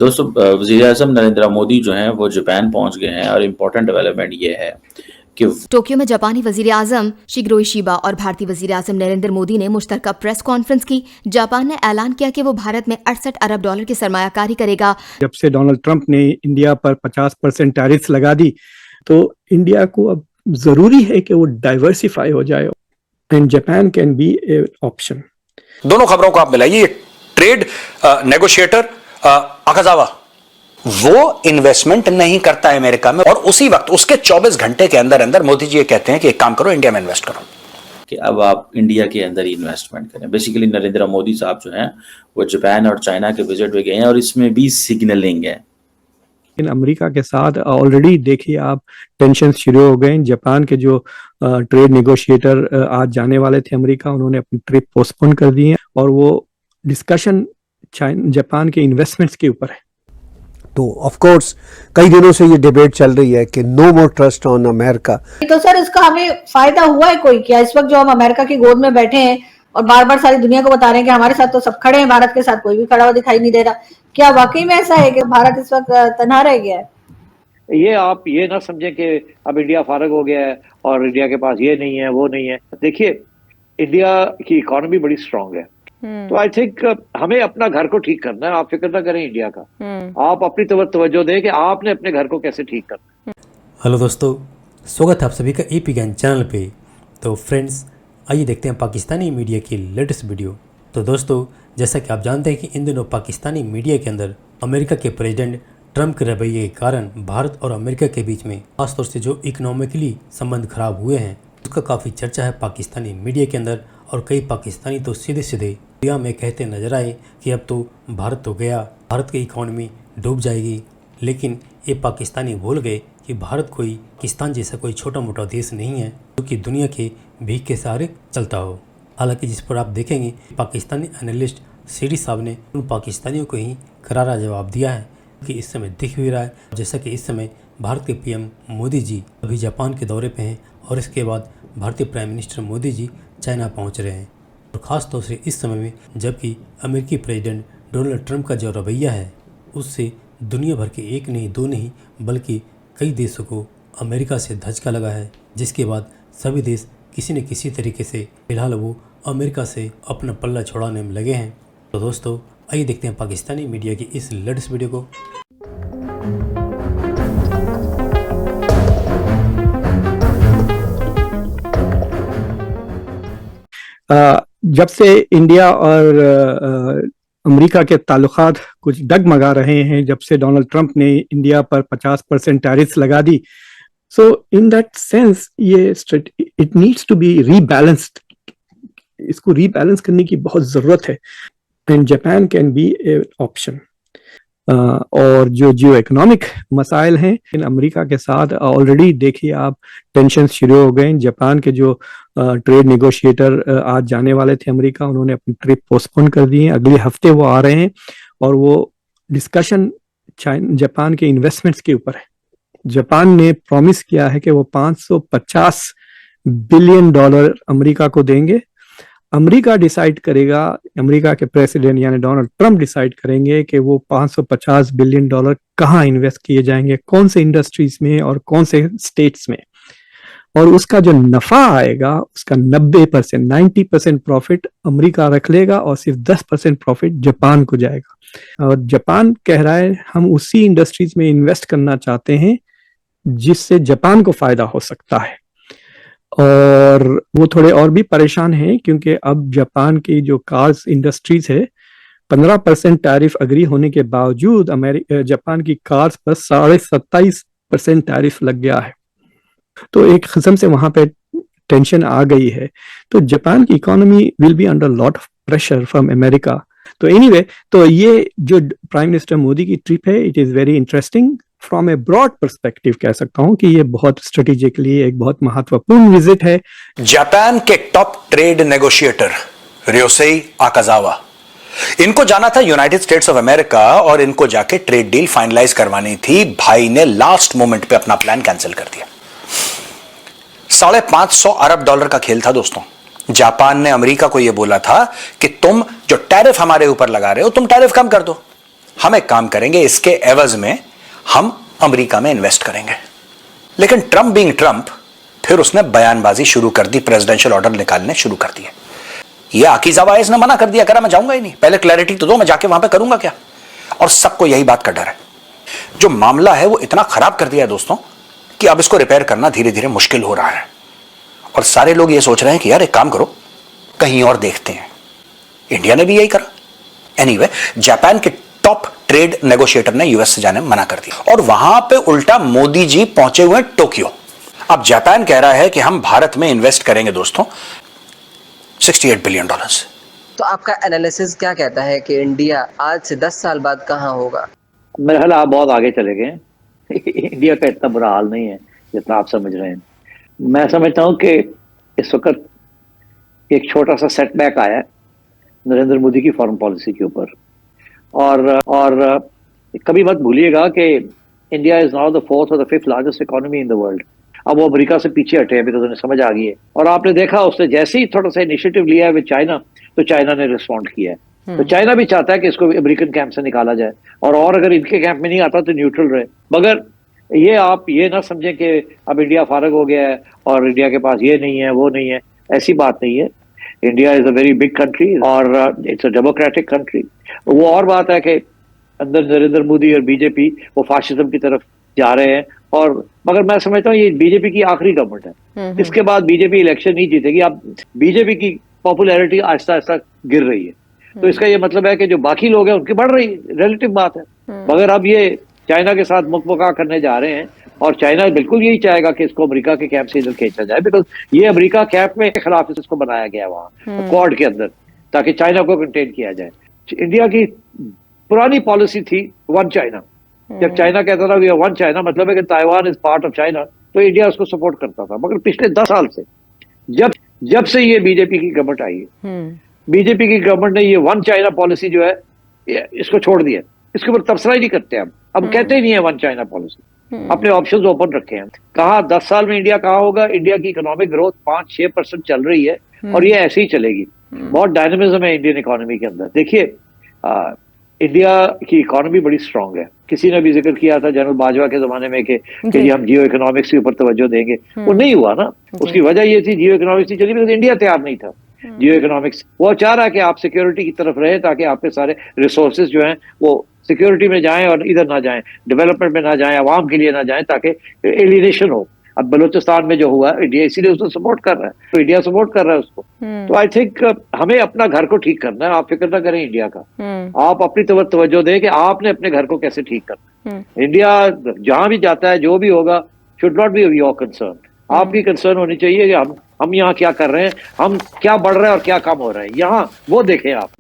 दोस्तों वज़ीर-ए-आज़म नरेंद्र मोदी जो हैं वो जापान पहुंच गए हैं और इम्पोर्टेंट डेवलपमेंट ये है कि टोक्यो में जापानी वजीर आजम शिगेरो इशिबा और भारतीय वजीर आजम नरेंद्र मोदी ने मुश्तरका प्रेस कॉन्फ्रेंस की। जापान ने ऐलान किया कि वो भारत में 68 अरब डॉलर की सरमायाकारी करेगा। जब से डोनाल्ड ट्रंप ने इंडिया पर 50% टैरिफ्स लगा दी तो इंडिया को अब जरूरी है कि वो डाइवर्सिफाई हो जाए and Japan can be A option. दोनों खबरों को आप मिलाइए। ट्रेड नेगोशिएटर अकाजावा वो इन्वेस्टमेंट नहीं करता है अमेरिका में, और उसी वक्त उसके 24 घंटे के अंदर अंदर मोदी जी ये कहते हैं कि एक काम करो, इंडिया में इन्वेस्ट करो, कि अब आप इंडिया के अंदर ही इन्वेस्टमेंट करें। बेसिकली नरेंद्र मोदी साहब जो हैं वो जापान और चाइना के विजिट पे गए हैं और इसमें भी सिग्नलिंग है। इन अमेरिका के साथ ऑलरेडी देखिए आप टेंशन शुरू हो गए। जापान के जो ट्रेड नेगोशिएटर आज जाने वाले थे अमेरिका, उन्होंने अपनी ट्रिप पोस्टपोन कर दी है और वो डिस्कशन जापान के इन्वेस्टमेंट्स के ऊपर है। तो ऑफ कोर्स कई दिनों से ये डिबेट चल रही है कि no more trust on America. तो सर इसका हमें फायदा हुआ है कोई क्या? इस वक्त जो हम अमेरिका की गोद में बैठे हैं और बार बार सारी दुनिया को बता रहे हैं कि हमारे साथ तो सब खड़े हैं, भारत के साथ कोई भी खड़ा हुआ दिखाई नहीं दे रहा, क्या वाकई में ऐसा है कि भारत इस वक्त तन्हा रह गया है? ये आप ये ना समझें कि अब इंडिया फारग हो गया है और इंडिया के पास ये नहीं है वो नहीं है। देखिए इंडिया की इकोनॉमी बड़ी स्ट्रांग है, तो आई थिंक हमें अपना घर को ठीक करना है। आप फिक्र ना करें इंडिया का, आप अपनी तवज्जो दें कि आपने अपने घर को कैसे ठीक करना है। हेलो दोस्तों, स्वागत है आप सभी का एपी ज्ञान चैनल पे। तो फ्रेंड्स आइए देखते हैं पाकिस्तानी मीडिया की लेटेस्ट वीडियो। तो दोस्तों जैसा कि आप जानते हैं कि इन दिनों पाकिस्तानी मीडिया के अंदर अमेरिका के प्रेसिडेंट ट्रंप के रवैये के कारण भारत और अमेरिका के बीच में खासतौर से जो इकोनॉमिकली संबंध खराब हुए हैं उसका काफ़ी चर्चा है पाकिस्तानी मीडिया के अंदर। और कई पाकिस्तानी तो सीधे सीधे मीडिया में कहते नजर आए कि अब तो भारत तो गया, भारत की इकोनॉमी डूब जाएगी। लेकिन ये पाकिस्तानी भूल गए कि भारत कोई पाकिस्तान जैसा कोई छोटा मोटा देश नहीं है जो कि दुनिया के भीख के सहारे चलता हो। हालांकि जिस पर आप देखेंगे पाकिस्तानी एनालिस्ट सीडी साहब ने उन पाकिस्तानियों को ही करारा जवाब दिया है कि इस समय दिख भी रहा है, जैसा कि इस समय भारत के पीएम मोदी जी अभी जापान के दौरे पे हैं और इसके बाद भारतीय prime minister Modi ji China पहुंच रहे हैं। और ख़ास तौर से इस समय में जबकि अमेरिकी प्रेसिडेंट डोनाल्ड ट्रंप का जो रवैया है उससे दुनिया भर के एक नहीं दो नहीं बल्कि कई देशों को अमेरिका से धचका लगा है, जिसके बाद सभी देश किसी न किसी तरीके से फिलहाल वो अमेरिका से अपना पल्ला छुड़ाने में लगे हैं। तो दोस्तों आइए देखते हैं पाकिस्तानी मीडिया की इस लेटेस्ट वीडियो को। जब से इंडिया और अमेरिका के ताल्लुकात कुछ डगमगा रहे हैं, जब से डोनाल्ड ट्रंप ने इंडिया पर 50% टैरिफ्स लगा दी, सो इन दैट सेंस ये इट नीड्स टू बी रीबैलेंस्ड। इसको रीबैलेंस करने की बहुत ज़रूरत है and Japan can be A option. और जो जियो इकोनॉमिक मसाइल हैं इन अमेरिका के साथ ऑलरेडी देखिए आप टेंशन शुरू हो गए। जापान के जो ट्रेड नेगोशिएटर आज जाने वाले थे अमेरिका, उन्होंने अपनी ट्रिप पोस्टपोन कर दी है। अगले हफ्ते वो आ रहे हैं और वो डिस्कशन जापान के इन्वेस्टमेंट्स के ऊपर है। जापान ने प्रॉमिस किया है कि वो 550 बिलियन डॉलर अमेरिका को देंगे। अमेरिका डिसाइड करेगा, अमेरिका के प्रेसिडेंट यानी डोनाल्ड ट्रंप डिसाइड करेंगे कि वो 550 बिलियन डॉलर कहाँ इन्वेस्ट किए जाएंगे, कौन से इंडस्ट्रीज में और कौन से स्टेट्स में। और उसका जो नफा आएगा उसका 90% प्रॉफिट अमेरिका रख लेगा और सिर्फ 10% प्रॉफिट जापान को जाएगा। और जापान कह रहा है हम उसी इंडस्ट्रीज में इन्वेस्ट करना चाहते हैं जिससे जापान को फायदा हो सकता है। और वो थोड़े और भी परेशान हैं क्योंकि अब जापान की जो कार्स इंडस्ट्रीज है 15% टैरिफ अग्री होने के बावजूद जापान की कार्स पर 27.5% टैरिफ लग गया है। तो एक किस्म से वहां पे टेंशन आ गई है। तो जापान की economy will be under lot of pressure from America. तो एनीवे तो ये जो प्राइम मिनिस्टर मोदी की ट्रिप है it is very interesting from a broad perspective. कह सकता हूं कि ये बहुत स्ट्रेटेजिकली एक बहुत महत्वपूर्ण विजिट है। जापान के टॉप ट्रेड नेगोशिएटर रियोसेई आकाजावा, इनको जाना था यूनाइटेड स्टेट्स ऑफ अमेरिका और इनको जाके ट्रेड डील फाइनलाइज करवानी थी। भाई ने लास्ट मोमेंट पे अपना प्लान कैंसिल कर दिया। 550 अरब डॉलर का खेल था दोस्तों। जापान ने अमेरिका को यह बोला था कि तुम जो टैरिफ हमारे ऊपर लगा रहे हो तुम टैरिफ कम कर दो। हम एक काम करेंगे, इसके एवज में हम अमेरिका में इन्वेस्ट करेंगे। लेकिन ट्रंप बीइंग ट्रंप, फिर उसने बयानबाजी शुरू कर दी, प्रेसिडेंशियल ऑर्डर निकालने शुरू कर दिए। ये आकीजावा ने मना कर दिया, करा मैं जाऊंगा ही नहीं, पहले क्लैरिटी तो दो, मैं जाके वहां पे करूंगा क्या। और सबको यही बात का डर है। जो मामला है वो इतना खराब कर दिया है दोस्तों कि अब इसको रिपेयर करना धीरे धीरे मुश्किल हो रहा है। और सारे लोग ये सोच रहे हैं कि यार एक काम करो, कहीं और देखते हैं। इंडिया ने भी यही करा। एनीवे, जापान के टॉप ट्रेड नेगोशिएटर ने यूएस से जाने मना कर दिया और वहां पे उल्टा मोदी जी पहुंचे हुए टोक्यो। अब जापान कह रहा है कि हम भारत में इन्वेस्ट करेंगे दोस्तों $68 बिलियन। तो आपका एनालिसिस क्या कहता है कि इंडिया आज से 10 साल बाद कहां होगा? मेरे ख्याल आप बहुत आगे चले गए। इंडिया का इतना बुरा हाल नहीं है जितना आप समझ रहे हैं। मैं समझता हूं कि इस वक्त एक छोटा सा सेटबैक आया है नरेंद्र मोदी की फॉरेन पॉलिसी के ऊपर। और कभी मत भूलिएगा कि India is now the 4th और the 5th largest economy in the world. अब वो अमेरिका से पीछे हटे हैं बिकॉज उन्हें समझ आ गई है। और आपने देखा उसने जैसे ही थोड़ा सा इनिशिएटिव लिया है विद चाइना, तो चाइना ने रिस्पॉन्ड किया है। तो चाइना भी चाहता है कि इसको अमेरिकन कैंप से निकाला जाए और अगर इनके कैंप में नहीं आता तो न्यूट्रल रहे। मगर ये आप ये ना समझें कि अब इंडिया फारग हो गया है और इंडिया के पास ये नहीं है वो नहीं है, ऐसी बात नहीं है। India is a very big country और इट्स अ डेमोक्रेटिक कंट्री। वो और बात है कि अंदर नरेंद्र मोदी और बीजेपी वो फाशिज्म की तरफ जा रहे हैं। और मगर मैं समझता हूँ ये बीजेपी की आखिरी गवर्नमेंट है। इसके बाद बीजेपी इलेक्शन नहीं जीतेगी। अब बीजेपी की पॉपुलैरिटी आहिस्ता आहिस्ता गिर रही है। तो इसका ये मतलब है कि जो बाकी लोग हैं उनकी बढ़ रही है, रिलेटिव बात है। मगर अब ये चाइना के साथ मुकमुका करने जा रहे हैं और चाइना बिल्कुल यही चाहेगा कि इसको अमेरिका के कैंप से इधर खींचा जाए बिकॉज ये अमेरिका कैंप में खिलाफ इसको बनाया गया वहां क्वाड के अंदर, ताकि चाइना को कंटेन किया जाए। इंडिया की पुरानी पॉलिसी थी वन चाइना। जब चाइना कहता था वन चाइना मतलब है कि Taiwan is part of China, तो इंडिया उसको सपोर्ट करता था। मगर पिछले 10 साल से जब से ये बीजेपी की गवर्नमेंट आई है, बीजेपी की गवर्नमेंट ने ये वन चाइना पॉलिसी जो है इसको छोड़ दिया। इसके ऊपर तबसरा ही नहीं करते। अब कहते ही नहीं है वन चाइना पॉलिसी। अपने ऑप्शंस ओपन रखे हैं। कहा 10 साल में इंडिया कहाँ होगा? इंडिया की इकोनॉमिक ग्रोथ 5-6% चल रही है और ये ऐसे ही चलेगी। बहुत डायनामिज्म है इंडियन इकोनॉमी के अंदर। देखिए इंडिया की इकोनॉमी बड़ी स्ट्रांग है। किसी ने भी जिक्र किया था जनरल बाजवा के जमाने में कि हम जियो इकोनॉमिक्स के ऊपर तवज्जो देंगे, वो नहीं हुआ ना। उसकी वजह ये थी जियो इकोनॉमिक्स नहीं चली बिकॉज इंडिया तैयार नहीं था। जियो इकोनॉमिक्स वो चाह रहा है कि आप सिक्योरिटी की तरफ रहे ताकि आपके सारे रिसोर्सेज जो हैं वो सिक्योरिटी में जाएं और इधर ना जाएं, डेवलपमेंट में ना जाएं, आवाम के लिए ना जाएं, ताकि एलिनेशन हो। अब बलूचिस्तान में जो हुआ इंडिया इसीलिए उसको सपोर्ट कर रहा है, तो इंडिया सपोर्ट कर रहा है उसको। तो आई थिंक हमें अपना घर को ठीक करना है। आप फिक्र ना करें इंडिया का, आप अपनी तवज्जो दें कि आपने अपने घर को कैसे ठीक करना है। इंडिया जहां भी जाता है जो भी होगा should not be your concern. आपकी कंसर्न होनी चाहिए कि हम यहाँ क्या कर रहे हैं, हम क्या बढ़ रहे हैं और क्या कम हो रहे हैं, यहाँ वो देखें आप।